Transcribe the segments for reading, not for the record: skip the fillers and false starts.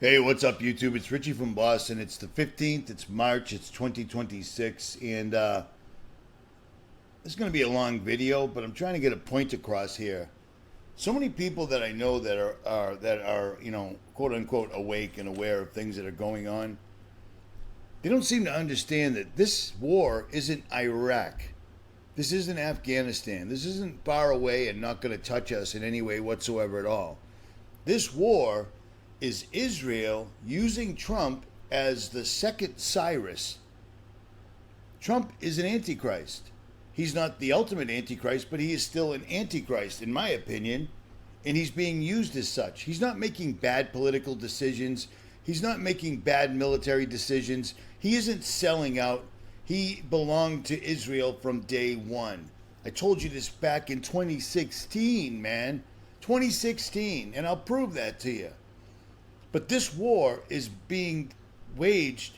Hey, what's up, YouTube? It's Richie from Boston. It's the 15th, it's March, it's 2026, and this is going to be a long video, but I'm trying to get a point across here. So many people that I know that are quote unquote awake and aware of things that are going on, they don't seem to understand that this war isn't Iraq. This isn't Afghanistan. This isn't far away and not going to touch us in any way whatsoever at all. This war is Israel using Trump as the second Cyrus. Trump is an Antichrist. He's not the ultimate Antichrist, but he is still an Antichrist, in my opinion, and he's being used as such. He's not making bad political decisions. He's not making bad military decisions. He isn't selling out. He belonged to Israel from day one. I told you this back in 2016, man. 2016, and I'll prove that to you. But this war is being waged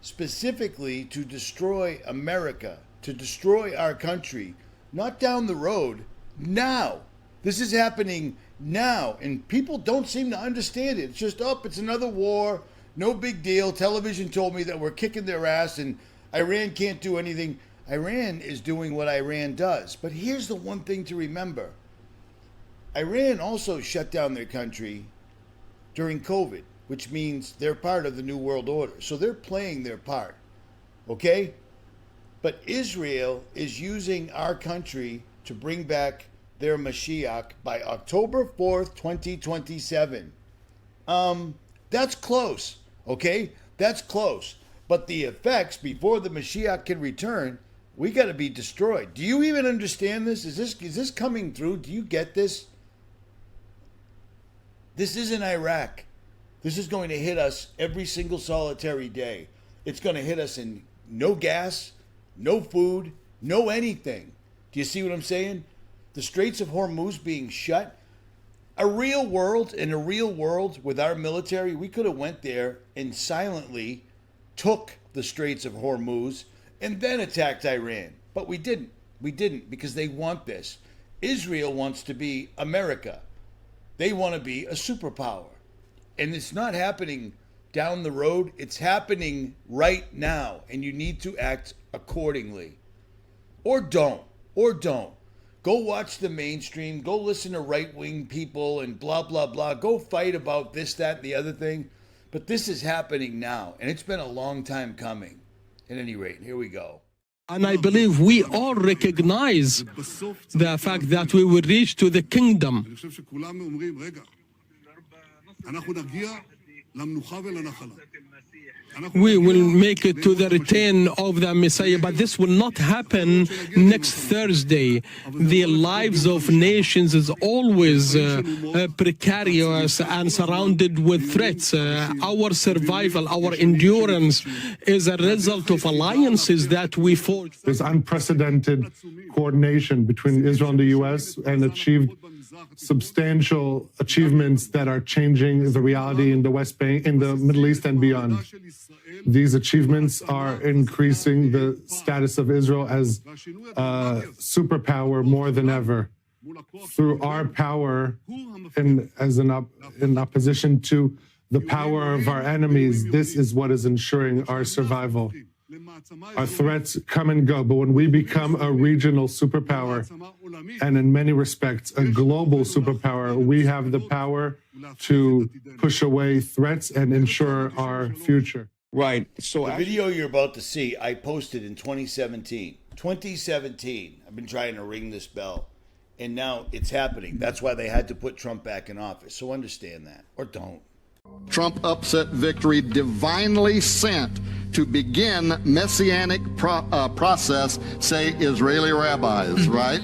specifically to destroy America, to destroy our country, not down the road, now. This is happening now, and people don't seem to understand it. It's just, it's another war, no big deal. Television told me that we're kicking their ass and Iran can't do anything. Iran is doing what Iran does. But here's the one thing to remember. Iran also shut down their country during COVID, which means they're part of the New World Order. So they're playing their part, okay? But Israel is using our country to bring back their Mashiach by October 4th, 2027. That's close, okay? That's close. But the effects before the Mashiach can return, we got to be destroyed. Do you even understand this? Is this coming through? Do you get this? This isn't Iraq. This is going to hit us every single solitary day. It's going to hit us in no gas, no food, no anything. Do you see what I'm saying? The Straits of Hormuz being shut. In a real world with our military, we could have went there and silently took the Straits of Hormuz and then attacked Iran. But we didn't. We didn't because they want this. Israel wants to be America. They want to be a superpower. And it's not happening down the road. It's happening right now. And you need to act accordingly. Or don't. Or don't. Go watch the mainstream. Go listen to right-wing people and blah, blah, blah. Go fight about this, that, and the other thing. But this is happening now. And it's been a long time coming. At any rate, here we go. And I believe we all recognize the fact that we will reach to the kingdom. We will make it to the return of the Messiah, but this will not happen next Thursday. The lives of nations is always precarious and surrounded with threats. Our survival, our endurance is a result of alliances that we forge. There's unprecedented coordination between Israel and the U.S. and achieved substantial achievements that are changing the reality in the West Bank, in the Middle East and beyond. These achievements are increasing the status of Israel as a superpower more than ever. Through our power in opposition to the power of our enemies, this is what is ensuring our survival. Our threats come and go, but when we become a regional superpower, and in many respects a global superpower, we have the power to push away threats and ensure our future. Right. So the video you're about to see, I posted in 2017. 2017. I've been trying to ring this bell, and now it's happening. That's why they had to put Trump back in office. So understand that, or don't. Trump upset victory divinely sent to begin messianic process, say Israeli rabbis, right?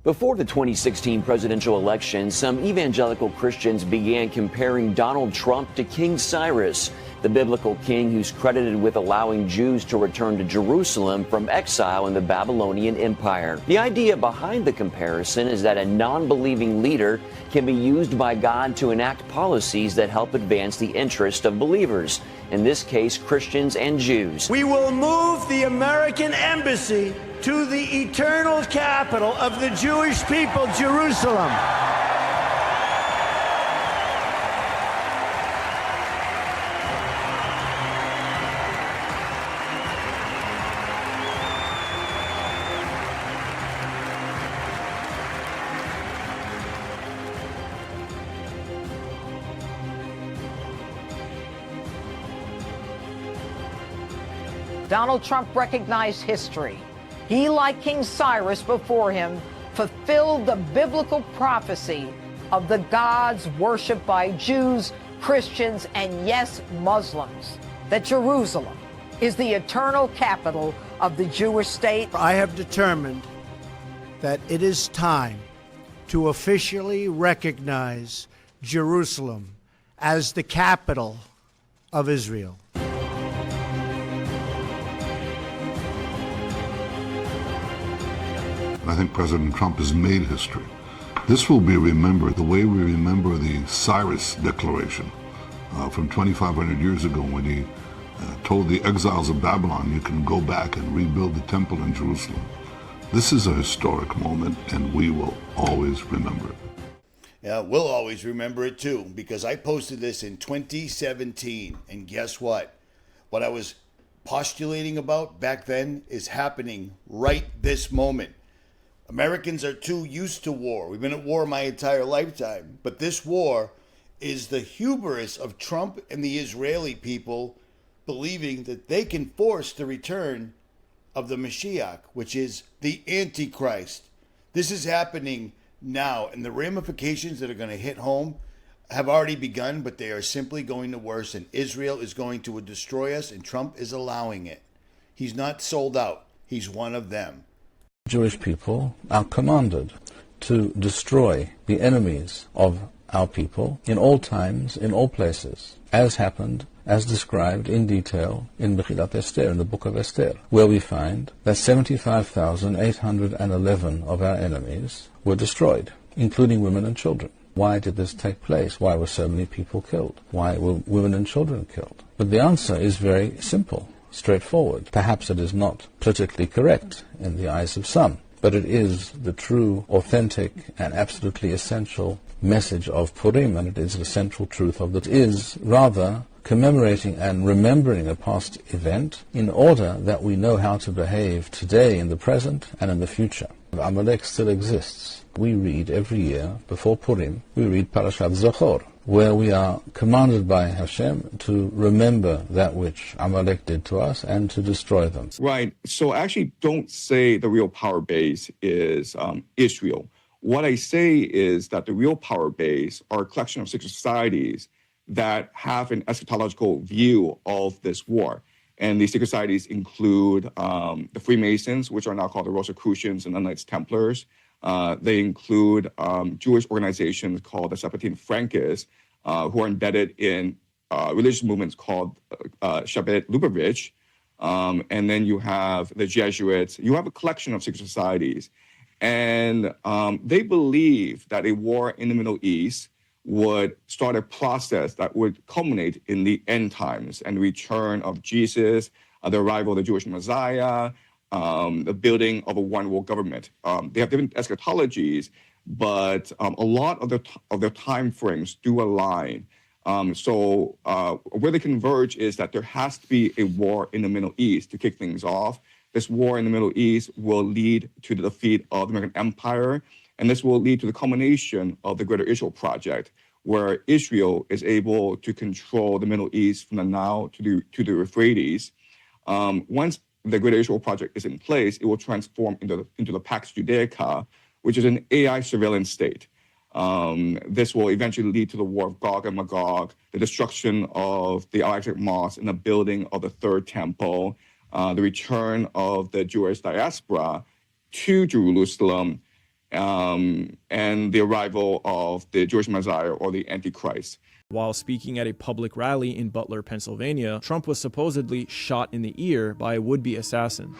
Before the 2016 presidential election, some evangelical Christians began comparing Donald Trump to King Cyrus, the biblical king who's credited with allowing Jews to return to Jerusalem from exile in the Babylonian Empire. The idea behind the comparison is that a non-believing leader can be used by God to enact policies that help advance the interest of believers, in this case, Christians and Jews. We will move the American embassy to the eternal capital of the Jewish people, Jerusalem. Donald Trump recognized history. He, like King Cyrus before him, fulfilled the biblical prophecy of the gods worshipped by Jews, Christians, and yes, Muslims, that Jerusalem is the eternal capital of the Jewish state. I have determined that it is time to officially recognize Jerusalem as the capital of Israel. I think President Trump has made history. This will be remembered the way we remember the Cyrus Declaration from 2,500 years ago when he told the exiles of Babylon, you can go back and rebuild the temple in Jerusalem. This is a historic moment, and we will always remember it. Yeah, we'll always remember it too, because I posted this in 2017, and guess what? What I was postulating about back then is happening right this moment. Americans are too used to war. We've been at war my entire lifetime. But this war is the hubris of Trump and the Israeli people believing that they can force the return of the Mashiach, which is the Antichrist. This is happening now, and the ramifications that are going to hit home have already begun, but they are simply going to worsen. Israel is going to destroy us, and Trump is allowing it. He's not sold out. He's one of them. Jewish people are commanded to destroy the enemies of our people in all times, in all places, as happened, as described in detail in Megillat Esther, in the book of Esther, where we find that 75,811 of our enemies were destroyed, including women and children. Why did this take place? Why were so many people killed? Why were women and children killed? But the answer is very simple. Straightforward. Perhaps it is not politically correct in the eyes of some, but it is the true, authentic, and absolutely essential message of Purim, and it is the central truth of that. It is rather commemorating and remembering a past event in order that we know how to behave today in the present and in the future. Amalek still exists. We read every year, before Purim, we read Parashat Zachor, where we are commanded by Hashem to remember that which Amalek did to us and to destroy them. Right. So I actually don't say the real power base is Israel. What I say is that the real power base are a collection of secret societies that have an eschatological view of this war. And these secret societies include the Freemasons, which are now called the Rosicrucians and the Knights Templars. They include Jewish organizations called the Sephardim Frankists, who are embedded in religious movements called Shabbat Lubavitch. And then you have the Jesuits. You have a collection of secret societies. And they believe that a war in the Middle East would start a process that would culminate in the end times and the return of Jesus, the arrival of the Jewish Messiah, the building of a one world government. They have different eschatologies, but a lot of their time frames do align. So where they converge is that there has to be a war in the Middle East to kick things off. This war in the Middle East will lead to the defeat of the American Empire, and this will lead to the culmination of the Greater Israel Project, where Israel is able to control the Middle East from the Nile to the Euphrates. Once the Greater Israel Project is in place, it will transform into the Pax Judaica, which is an AI surveillance state. This will eventually lead to the war of Gog and Magog, the destruction of the Al-Aqsa Mosque and the building of the Third Temple, the return of the Jewish diaspora to Jerusalem, and the arrival of the Jewish Messiah or the Antichrist. While speaking at a public rally in Butler, Pennsylvania, Trump was supposedly shot in the ear by a would-be assassin.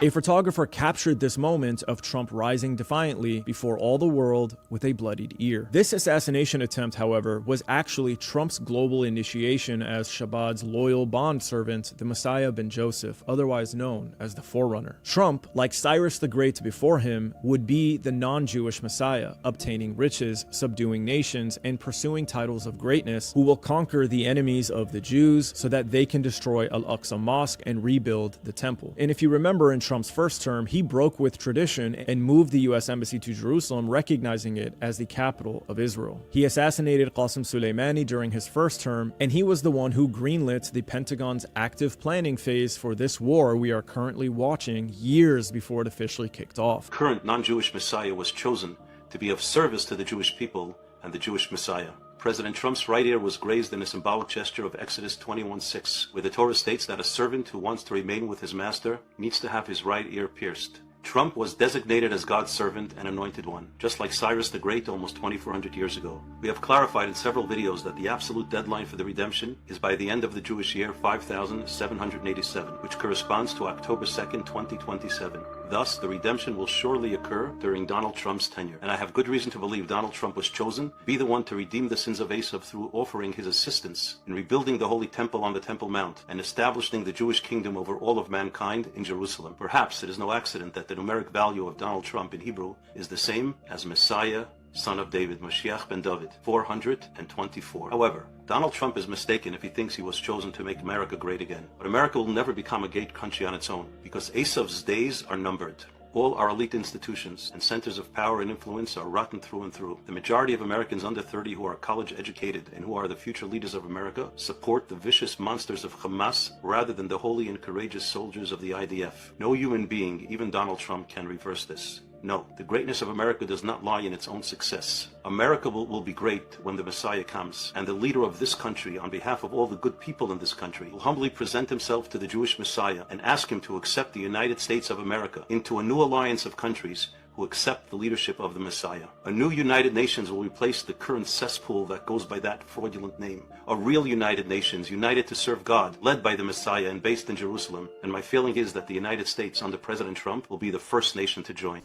A photographer captured this moment of Trump rising defiantly before all the world with a bloodied ear. This assassination attempt, however, was actually Trump's global initiation as Shabbat's loyal bondservant, the Messiah ben Joseph, otherwise known as the Forerunner. Trump, like Cyrus the Great before him, would be the non-Jewish Messiah, obtaining riches, subduing nations, and pursuing titles of greatness, who will conquer the enemies of the Jews so that they can destroy Al-Aqsa Mosque and rebuild the temple. And if you remember, in Trump's first term, he broke with tradition and moved the U.S. Embassy to Jerusalem, recognizing it as the capital of Israel. He assassinated Qasem Soleimani during his first term, and he was the one who greenlit the Pentagon's active planning phase for this war we are currently watching years before it officially kicked off. Current non-Jewish Messiah was chosen to be of service to the Jewish people and the Jewish Messiah. President Trump's right ear was grazed in a symbolic gesture of Exodus 21:6, where the Torah states that a servant who wants to remain with his master needs to have his right ear pierced. Trump was designated as God's servant and anointed one, just like Cyrus the Great almost 2,400 years ago. We have clarified in several videos that the absolute deadline for the redemption is by the end of the Jewish year 5787, which corresponds to October 2nd, 2027. Thus, the redemption will surely occur during Donald Trump's tenure. And I have good reason to believe Donald Trump was chosen to be the one to redeem the sins of Esav through offering his assistance in rebuilding the Holy Temple on the Temple Mount and establishing the Jewish kingdom over all of mankind in Jerusalem. Perhaps it is no accident that the numeric value of Donald Trump in Hebrew is the same as Messiah, son of David, Mashiach ben David, 424. However, Donald Trump is mistaken if he thinks he was chosen to make America great again. But America will never become a great country on its own, because Esav's days are numbered. All our elite institutions and centers of power and influence are rotten through and through. The majority of Americans under 30 who are college educated and who are the future leaders of America support the vicious monsters of Hamas rather than the holy and courageous soldiers of the IDF. No human being, even Donald Trump, can reverse this. No, the greatness of America does not lie in its own success. America will be great when the Messiah comes, and the leader of this country, on behalf of all the good people in this country, will humbly present himself to the Jewish Messiah and ask him to accept the United States of America into a new alliance of countries who accept the leadership of the Messiah. A new United Nations will replace the current cesspool that goes by that fraudulent name. A real United Nations, united to serve God, led by the Messiah and based in Jerusalem. And my feeling is that the United States under President Trump will be the first nation to join.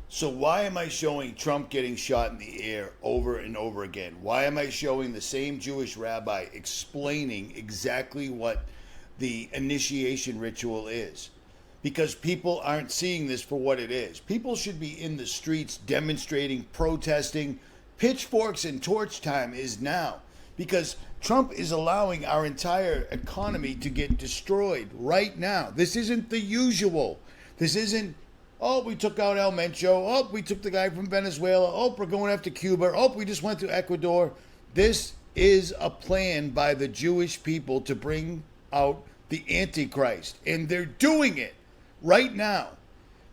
So why am I showing Trump getting shot in the ear over and over again? Why am I showing the same Jewish rabbi explaining exactly what the initiation ritual is? Because people aren't seeing this for what it is. People should be in the streets demonstrating, protesting. Pitchforks and torch time is now, because Trump is allowing our entire economy to get destroyed right now. This isn't the usual. This isn't, oh, we took out El Mencho. Oh, we took the guy from Venezuela. Oh, we're going after Cuba. Oh, we just went to Ecuador. This is a plan by the Jewish people to bring out the Antichrist. And they're doing it right now.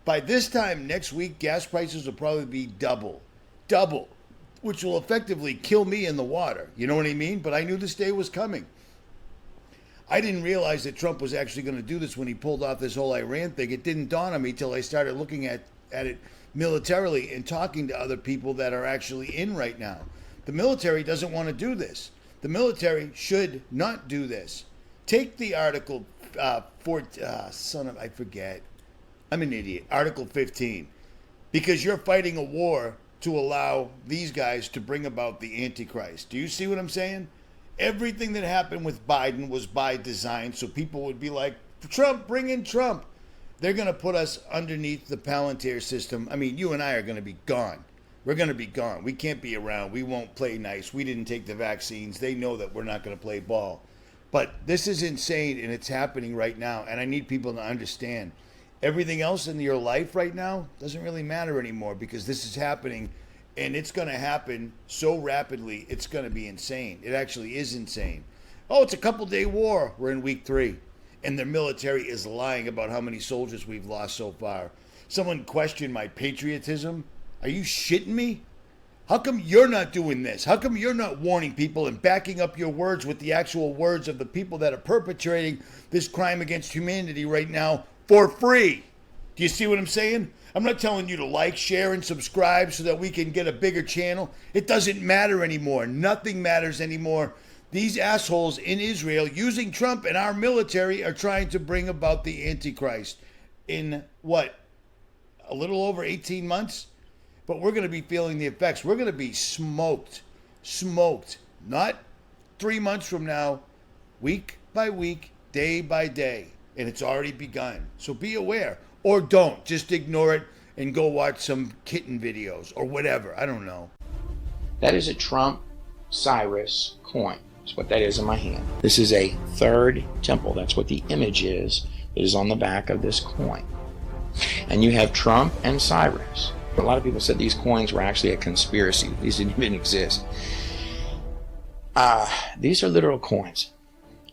By this time next week, gas prices will probably be double, which will effectively kill me in the water. You know what I mean? But I knew this day was coming. I didn't realize that Trump was actually going to do this when he pulled off this whole Iran thing. It didn't dawn on me till I started looking at it militarily and talking to other people that are actually in right now. The military doesn't want to do this. The military should not do this. Take the article, I forget. I'm an idiot. Article 15. Because you're fighting a war to allow these guys to bring about the Antichrist. Do you see what I'm saying? Everything that happened with Biden was by design, so people would be like, Trump, bring in Trump. They're going to put us underneath the Palantir system. I mean, you and I are going to be gone. We're going to be gone. We can't be around. We won't play nice. We didn't take the vaccines. They know that we're not going to play ball. But this is insane, and it's happening right now, and I need people to understand. Everything else in your life right now doesn't really matter anymore, because this is happening. And it's going to happen so rapidly, it's going to be insane. It actually is insane. Oh, it's a couple-day war. We're in week 3. And the military is lying about how many soldiers we've lost so far. someone question my patriotism? Are you shitting me? How come you're not doing this? How come you're not warning people and backing up your words with the actual words of the people that are perpetrating this crime against humanity right now for free? Do you see what I'm saying? I'm not telling you to like, share, and subscribe so that we can get a bigger channel. It doesn't matter anymore. Nothing matters anymore. These assholes in Israel using Trump and our military are trying to bring about the Antichrist in what? A little over 18 months? But we're going to be feeling the effects. We're going to be smoked. Not 3 months from now, week by week, day by day. And it's already begun. So be aware. Or don't. Just ignore it and go watch some kitten videos or whatever. I don't know. That is a Trump Cyrus coin. That's what that is in my hand. This is a third temple. That's what the image is that is on the back of this coin. And you have Trump and Cyrus. A lot of people said these coins were actually a conspiracy. These didn't even exist. These are literal coins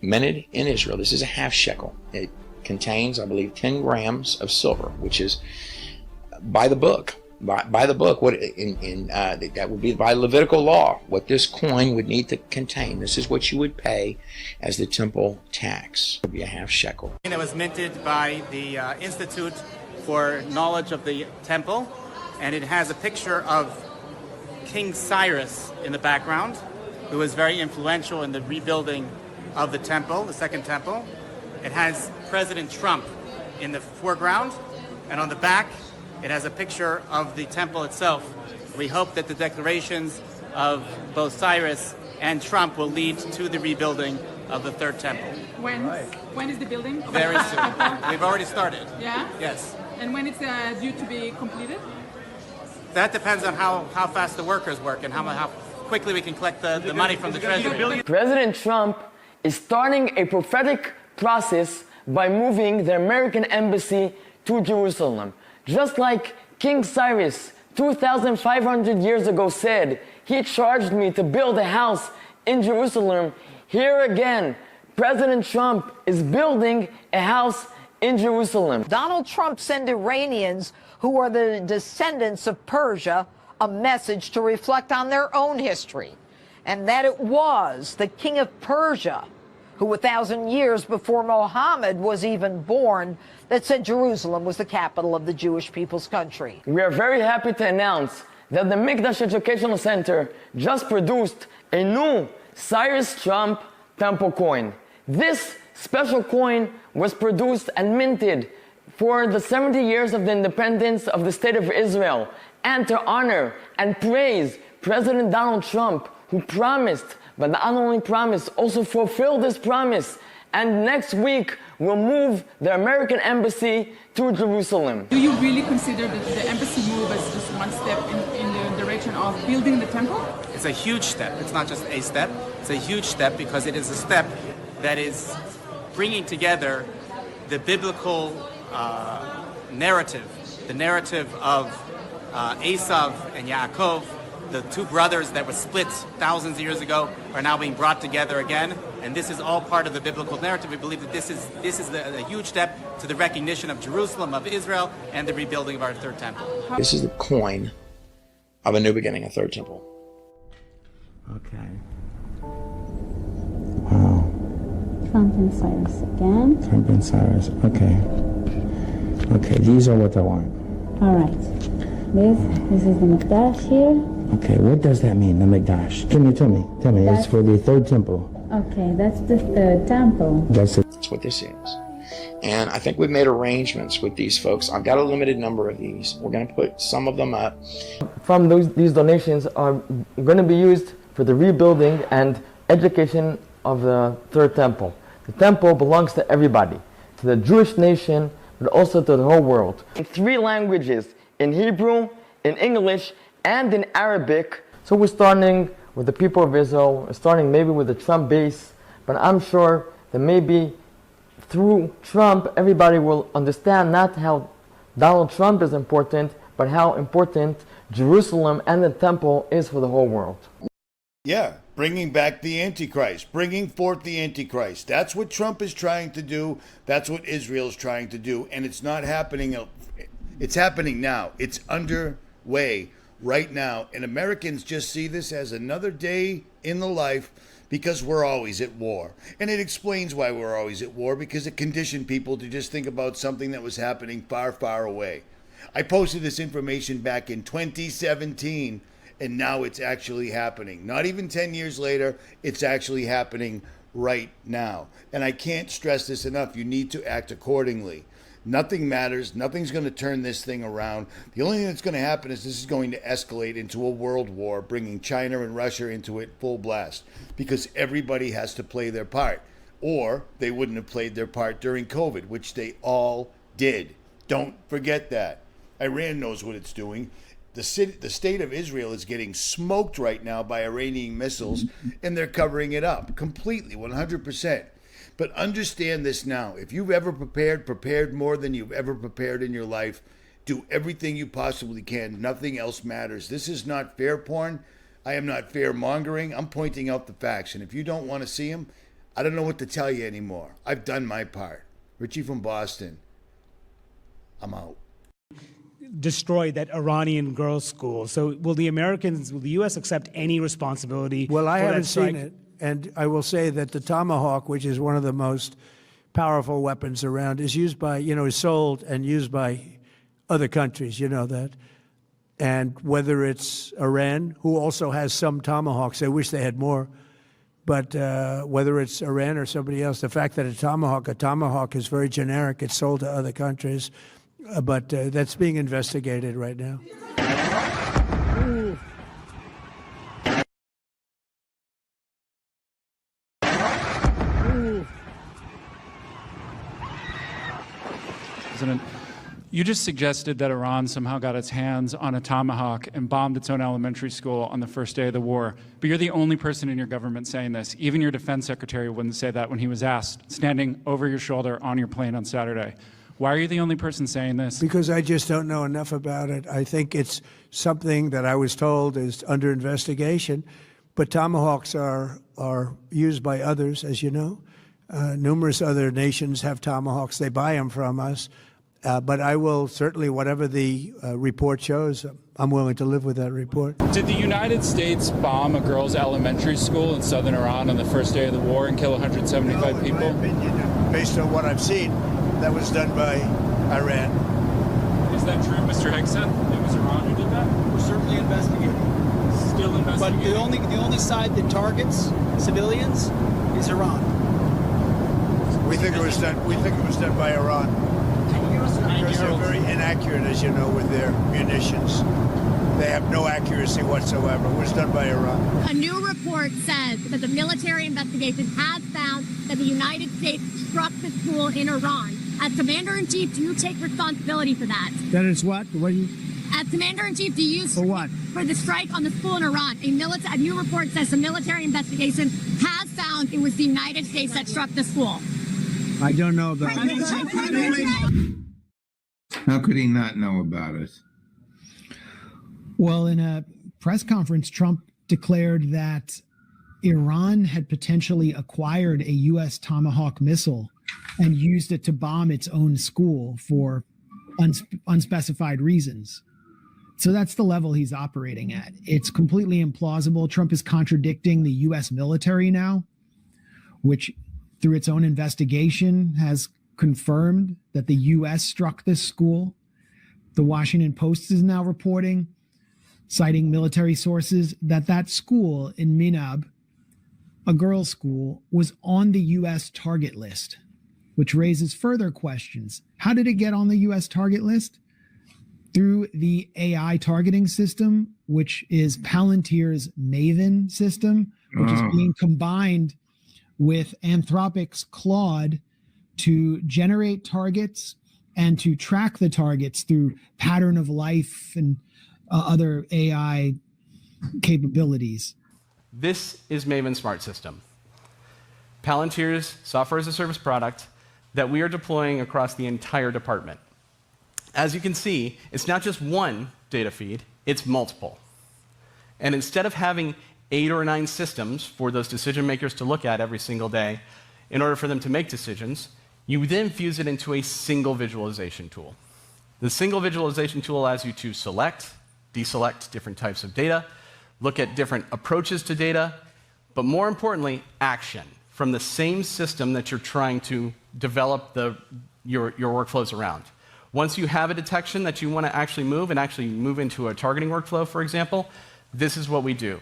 minted in Israel. This is a half shekel. It contains, I believe, 10 grams of silver, which is by the book. By the book, what that would be by Levitical law, what this coin would need to contain. This is what you would pay as the temple tax. It would be a half shekel. It was minted by the Institute for Knowledge of the Temple, and it has a picture of King Cyrus in the background, who was very influential in the rebuilding of the temple, the second temple. It has President Trump in the foreground, and on the back it has a picture of the temple itself. We hope that the declarations of both Cyrus and Trump will lead to the rebuilding of the third temple. When is the building? Very soon. We've already started. Yeah? Yes. And when it's due to be completed? That depends on how fast the workers work and how quickly we can collect the money from the treasury. President Trump is starting a prophetic process by moving the American embassy to Jerusalem. Just like King Cyrus 2,500 years ago said, he charged me to build a house in Jerusalem. Here again, President Trump is building a house in Jerusalem. Donald Trump sent Iranians who are the descendants of Persia a message to reflect on their own history, and that it was the king of Persia who 1,000 years before Muhammad was even born that said Jerusalem was the capital of the Jewish people's country. We are very happy to announce that the Mikdash Educational Center just produced a new Cyrus Trump temple coin. This special coin was produced and minted for the 70 years of the independence of the State of Israel, and to honor and praise President Donald Trump, who promised, but not only promised, also fulfilled this promise. And next week, we'll move the American embassy to Jerusalem. Do you really consider that the embassy move as just one step in the direction of building the temple? It's a huge step. It's not just a step. It's a huge step because it is a step that is bringing together the biblical narrative, the narrative of Esav and Yaakov, the two brothers that were split thousands of years ago, are now being brought together again. And this is all part of the biblical narrative. We believe that this is a huge step to the recognition of Jerusalem, of Israel, and the rebuilding of our third temple. This is the coin of a new beginning, a third temple. Okay. Wow. Trump and Cyrus again. Trump and Cyrus. Okay. Okay, these are what I want. All right. This is the Mikdash here. Okay, what does that mean, the Mikdash? Tell me. Tell me. It's for the third temple. Okay, that's the third temple. That's what this is. And I think we've made arrangements with these folks. I've got a limited number of these. We're going to put some of them up. From these donations are going to be used for the rebuilding and education of the third temple. The temple belongs to everybody, to the Jewish nation, but also to the whole world. In 3 languages, in Hebrew, in English, and in Arabic. So we're starting with the people of Israel, we're starting maybe with the Trump base, but I'm sure that maybe through Trump, everybody will understand not how Donald Trump is important, but how important Jerusalem and the temple is for the whole world. Yeah, bringing back the Antichrist, bringing forth the Antichrist. That's what Trump is trying to do. That's what Israel is trying to do. And it's not happening. It's happening now. It's underway right now. And Americans just see this as another day in the life because we're always at war. And it explains why we're always at war, because it conditioned people to just think about something that was happening far, far away. I posted this information back in 2017, and now it's actually happening. Not even 10 years later, it's actually happening right now. And I can't stress this enough. You need to act accordingly. Nothing matters. Nothing's going to turn this thing around. The only thing that's going to happen is this is going to escalate into a world war, bringing China and Russia into it full blast, because everybody has to play their part, or they wouldn't have played their part during COVID, which they all did. Don't forget that. Iran knows what it's doing. The state of Israel is getting smoked right now by Iranian missiles, and they're covering it up completely, 100%. But understand this now. If you've ever prepared more than you've ever prepared in your life. Do everything you possibly can. Nothing else matters. This is not fair porn. I am not fair mongering. I'm pointing out the facts. And if you don't want to see them, I don't know what to tell you anymore. I've done my part. Richie from Boston. I'm out. Destroyed that Iranian girls' school. So will the U.S. accept any responsibility? Well, I for haven't that strike? seen it. And I will say that the Tomahawk, which is one of the most powerful weapons around, is used by, is sold and used by other countries, you know that. And whether it's Iran, who also has some Tomahawks, I wish they had more, but whether it's Iran or somebody else, the fact that a Tomahawk is very generic, it's sold to other countries, but that's being investigated right now. President, you just suggested that Iran somehow got its hands on a Tomahawk and bombed its own elementary school on the first day of the war. But you're the only person in your government saying this. Even your defense secretary wouldn't say that when he was asked, standing over your shoulder on your plane on Saturday. Why are you the only person saying this? Because I just don't know enough about it. I think it's something that I was told is under investigation. But Tomahawks are used by others, as you know. Numerous other nations have Tomahawks. They buy them from us. But I will certainly, whatever the report shows, I'm willing to live with that report. Did the United States bomb a girls' elementary school in southern Iran on the first day of the war and kill 175 people? In my opinion, based on what I've seen, that was done by Iran. Is that true, Mr. Higson? It was Iran who did that? We're certainly investigating. Still investigating. But the only side that targets civilians is Iran. We think it was done by Iran. Because they're very inaccurate, as you know, with their munitions. They have no accuracy whatsoever. It was done by Iran. A new report says that the military investigation has found that the United States struck the school in Iran. As Commander-in-Chief, do you take responsibility for that? That is what? As Commander-in-Chief, do you... For what? For the strike on the school in Iran. A new report says the military investigation has found it was the United States that struck the school. I don't know about it. How could he not know about it? Well, in a press conference, Trump declared that Iran had potentially acquired a U.S. Tomahawk missile and used it to bomb its own school for unspecified reasons. So that's the level he's operating at. It's completely implausible. Trump is contradicting the U.S. military now, which through its own investigation has confirmed that the U.S. struck this school. The Washington Post is now reporting, citing military sources, that that school in Minab, a girls' school, was on the U.S. target list, which raises further questions. How did it get on the U.S. target list? Through the AI targeting system, which is Palantir's Maven system, which is being combined with Anthropic's Claude to generate targets and to track the targets through pattern of life and other AI capabilities. This is Maven Smart System, Palantir's software as a service product that we are deploying across the entire department. As you can see, it's not just one data feed, it's multiple. And instead of having 8 or 9 systems for those decision makers to look at every single day in order for them to make decisions, you then fuse it into a single visualization tool. The single visualization tool allows you to select, deselect different types of data, look at different approaches to data, but more importantly, action from the same system that you're trying to develop your workflows around. Once you have a detection that you want to actually move into a targeting workflow, for example, this is what we do.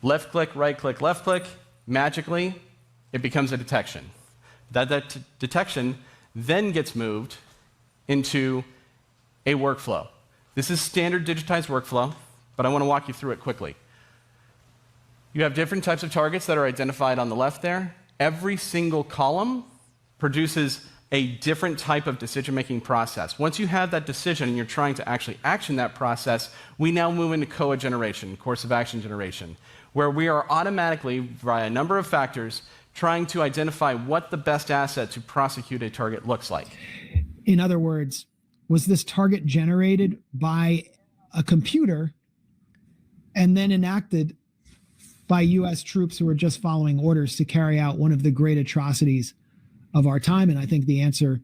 Left click, right click, left click, magically, it becomes a detection. That detection then gets moved into a workflow. This is standard digitized workflow, but I want to walk you through it quickly. You have different types of targets that are identified on the left there. Every single column produces a different type of decision-making process. Once you have that decision and you're trying to actually action that process, we now move into COA generation, course of action generation, where we are automatically, via a number of factors, trying to identify what the best asset to prosecute a target looks like. In other words, was this target generated by a computer and then enacted by U.S. troops who were just following orders to carry out one of the great atrocities of our time? And I think the answer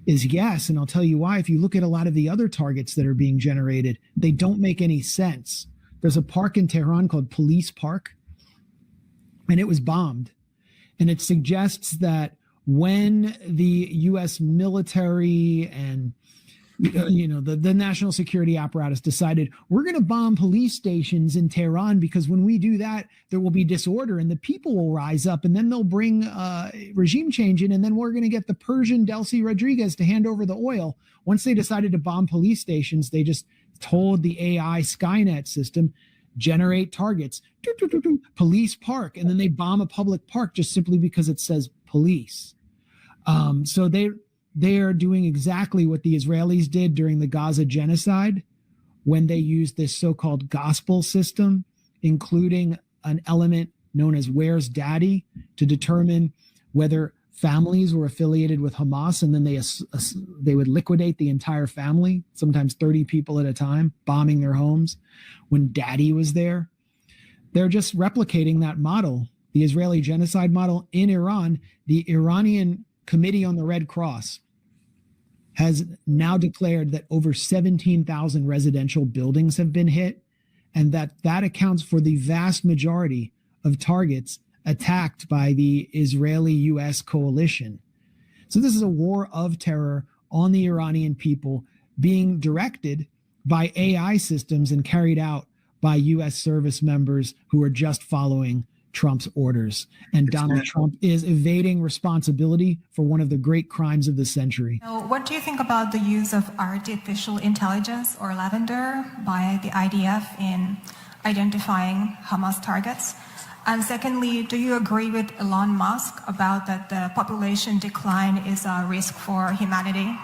is yes. And I'll tell you why. If you look at a lot of the other targets that are being generated, they don't make any sense. There's a park in Tehran called Police Park, and it was bombed. And it suggests that when the U.S. military and the national security apparatus decided we're going to bomb police stations in Tehran because when we do that, there will be disorder and the people will rise up and then they'll bring regime change in and then we're going to get the Persian Delcy Rodriguez to hand over the oil. Once they decided to bomb police stations, they just told the AI Skynet system, generate targets, police park, and then they bomb a public park just simply because it says police. So they are doing exactly what the Israelis did during the Gaza genocide when they used this so-called gospel system, including an element known as Where's Daddy, to determine whether families were affiliated with Hamas, and then they would liquidate the entire family, sometimes 30 people at a time, bombing their homes when Daddy was there. They're just replicating that model, the Israeli genocide model in Iran. The Iranian Committee on the Red Cross has now declared that over 17,000 residential buildings have been hit, and that accounts for the vast majority of targets attacked by the Israeli-U.S. coalition. So this is a war of terror on the Iranian people being directed by AI systems and carried out by U.S. service members who are just following Trump's orders. And Donald Trump is evading responsibility for one of the great crimes of the century. So what do you think about the use of artificial intelligence or lavender by the IDF in identifying Hamas targets? And secondly, do you agree with Elon Musk about that the population decline is a risk for humanity?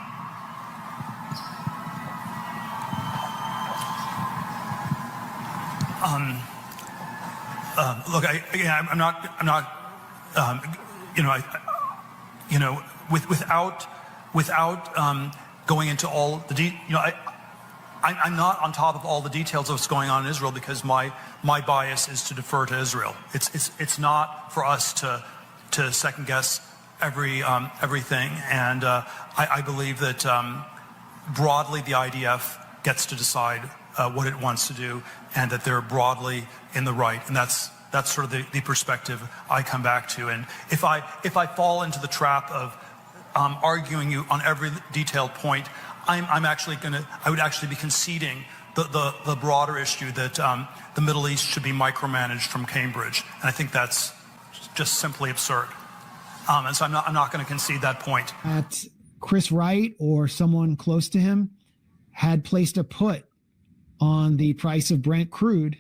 Look, I'm not, without going into all the I'm not on top of all the details of what's going on in Israel because my bias is to defer to Israel. It's not for us to second guess everything, and I believe that broadly the IDF gets to decide what it wants to do, and that they're broadly in the right, and that's sort of the perspective I come back to. And if I fall into the trap of arguing you on every detailed point, I would actually be conceding the broader issue that the Middle East should be micromanaged from Cambridge, and I think that's just simply absurd. And so I'm not going to concede that point. Chris Wright or someone close to him had placed a put on the price of Brent crude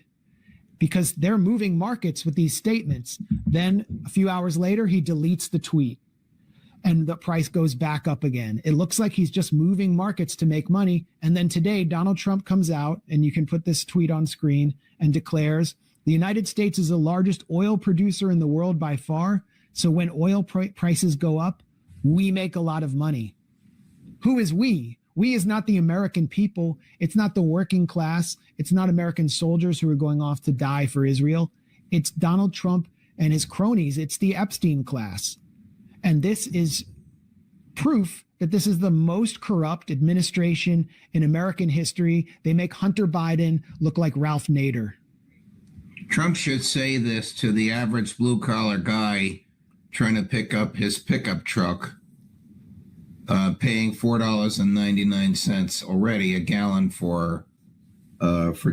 because they're moving markets with these statements. Then a few hours later, he deletes the tweet and the price goes back up again. It looks like he's just moving markets to make money. And then today, Donald Trump comes out, and you can put this tweet on screen, and declares, the United States is the largest oil producer in the world by far. So when oil prices go up, we make a lot of money. Who is we? We is not the American people. It's not the working class. It's not American soldiers who are going off to die for Israel. It's Donald Trump and his cronies. It's the Epstein class. And this is proof that this is the most corrupt administration in American history. They make Hunter Biden look like Ralph Nader. Trump should say this to the average blue-collar guy trying to pick up his pickup truck, paying $4.99 already a gallon for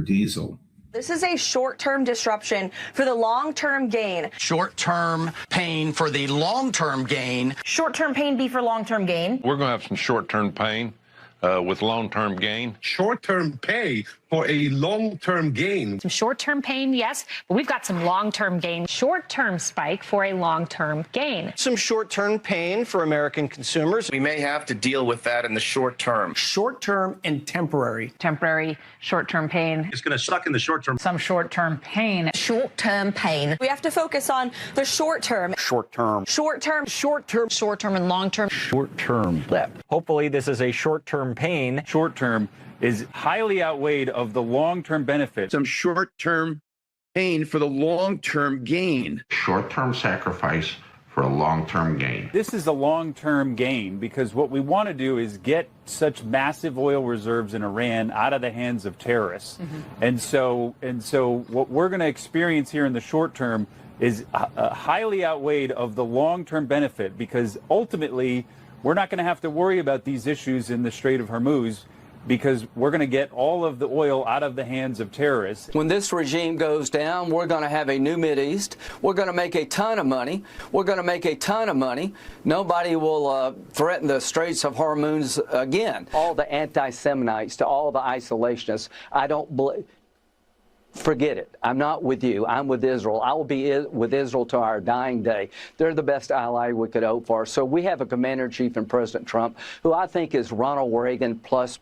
diesel. This is a short-term disruption for the long-term gain. Short-term pain for the long-term gain. Short-term pain be for long-term gain. We're going to have some short-term pain with long-term gain. Short-term pay for a long-term gain. Some short-term pain, yes, but we've got some long-term gain. Short-term spike for a long-term gain. Some short-term pain for American consumers. We may have to deal with that in the short term. Short-term and temporary. Temporary, short-term pain. It's going to suck in the short term. Some short-term pain. Short-term pain. We have to focus on the short term. Short-term. Short-term. Short-term. Short-term and long-term. Short-term blip. Hopefully this is a short-term pain. Short-term is highly outweighed of the long-term benefit. Some short-term pain for the long-term gain. Short-term sacrifice for a long-term gain. This is a long-term gain because what we want to do is get such massive oil reserves in Iran out of the hands of terrorists. And so what we're going to experience here in the short term is highly outweighed of the long-term benefit, because ultimately we're not going to have to worry about these issues in the Strait of Hormuz, because we're going to get all of the oil out of the hands of terrorists. When this regime goes down, we're going to have a new Mideast. We're going to make a ton of money. We're going to make a ton of money. Nobody will threaten the Straits of Hormuz again. All the anti-Semitites to all the isolationists, I don't believe. Forget it. I'm not with you. I'm with Israel. I will be with Israel to our dying day. They're the best ally we could hope for. So we have a commander-in-chief in President Trump who I think is Ronald Reagan plus.